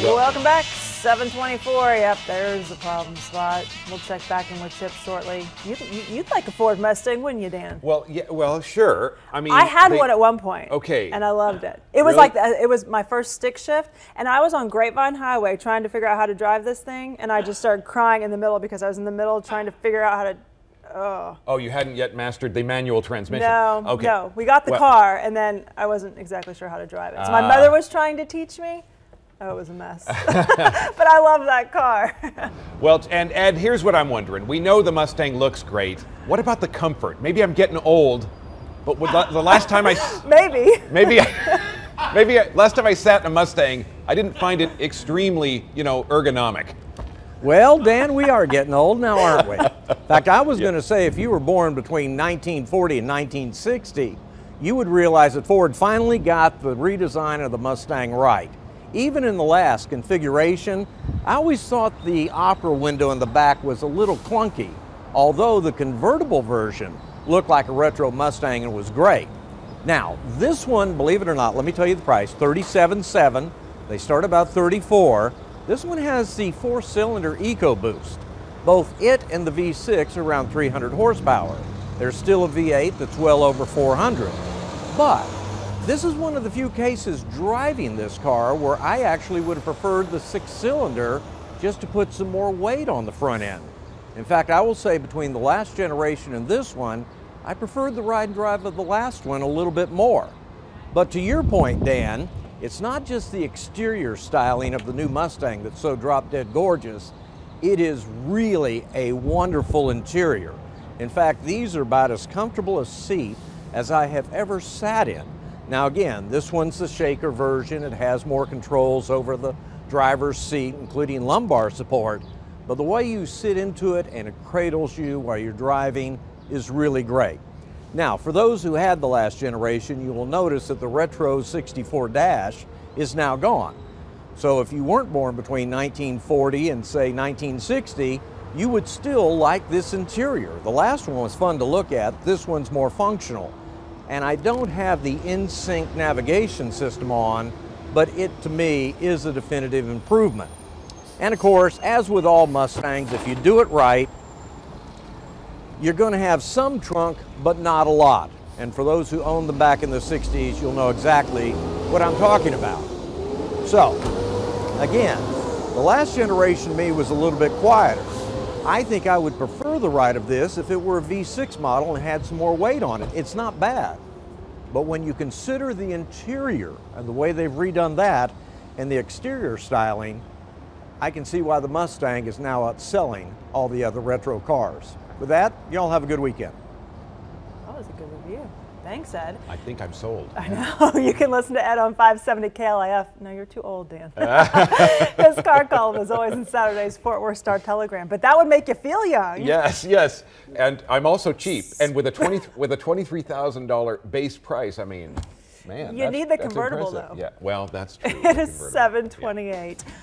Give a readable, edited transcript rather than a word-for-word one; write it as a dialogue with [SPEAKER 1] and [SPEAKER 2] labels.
[SPEAKER 1] Welcome back. 724. Yep, there's the problem spot. We'll check back in with Chip shortly. You'd like a Ford Mustang, wouldn't you, Dan?
[SPEAKER 2] Well, yeah. Well, sure. I mean,
[SPEAKER 1] I had one at one point.
[SPEAKER 2] Okay.
[SPEAKER 1] And I loved it. It was like it was my first stick shift, and I was on Grapevine Highway trying to figure out how to drive this thing, and I just started crying in the middle because I was in the middle trying to figure out how to.
[SPEAKER 2] Oh, you hadn't yet mastered the manual transmission?
[SPEAKER 1] No,
[SPEAKER 2] okay.
[SPEAKER 1] no. We got the car, and then I wasn't exactly sure how to drive it. So my mother was trying to teach me. Oh, it was a mess. But I love that car.
[SPEAKER 2] Well, and Ed, here's what I'm wondering. We know the Mustang looks great. What about the comfort? Maybe I'm getting old, but the last time I... Maybe last time I sat in a Mustang, I didn't find it extremely, ergonomic.
[SPEAKER 3] Well, Dan, we are getting old now, aren't we? In fact, I was going to say, if you were born between 1940 and 1960, you would realize that Ford finally got the redesign of the Mustang right. Even in the last configuration, I always thought the opera window in the back was a little clunky, although the convertible version looked like a retro Mustang and was great. Now, this one, believe it or not, let me tell you the price, $37,700. They start about $34,000. This one has the 4-cylinder EcoBoost. Both it and the V6 are around 300 horsepower. There's still a V8 that's well over 400. But this is one of the few cases driving this car where I actually would have preferred the 6-cylinder just to put some more weight on the front end. In fact, I will say between the last generation and this one, I preferred the ride and drive of the last one a little bit more. But to your point, Dan, it's not just the exterior styling of the new Mustang that's so drop-dead gorgeous. It is really a wonderful interior. In fact, these are about as comfortable a seat as I have ever sat in. Now again, this one's the shaker version. It has more controls over the driver's seat, including lumbar support. But the way you sit into it and it cradles you while you're driving is really great. Now, for those who had the last generation, you will notice that the retro 64 dash is now gone. So if you weren't born between 1940 and say 1960, you would still like this interior. The last one was fun to look at. This one's more functional. And I don't have the in-sync navigation system on, but it, to me, is a definitive improvement. And of course, as with all Mustangs, if you do it right, you're going to have some trunk, but not a lot. And for those who owned them back in the 60s, you'll know exactly what I'm talking about. So, again, the last generation to me was a little bit quieter. I think I would prefer the ride of this if it were a V6 model and had some more weight on it. It's not bad. But when you consider the interior and the way they've redone that and the exterior styling, I can see why the Mustang is now outselling all the other retro cars. With that, y'all have a good weekend.
[SPEAKER 1] That was a good review. Thanks, Ed.
[SPEAKER 2] I think I'm sold.
[SPEAKER 1] I know. You can listen to Ed on 570 KLIF. No, you're too old, Dan. His car column is always in Saturday's Fort Worth Star-Telegram. But that would make you feel young.
[SPEAKER 2] Yes, yes. And I'm also cheap. And with a $23,000 base price, I mean, man.
[SPEAKER 1] You need the convertible,
[SPEAKER 2] impressive.
[SPEAKER 1] though.
[SPEAKER 2] Yeah, well, that's true.
[SPEAKER 1] It is 728. Yeah.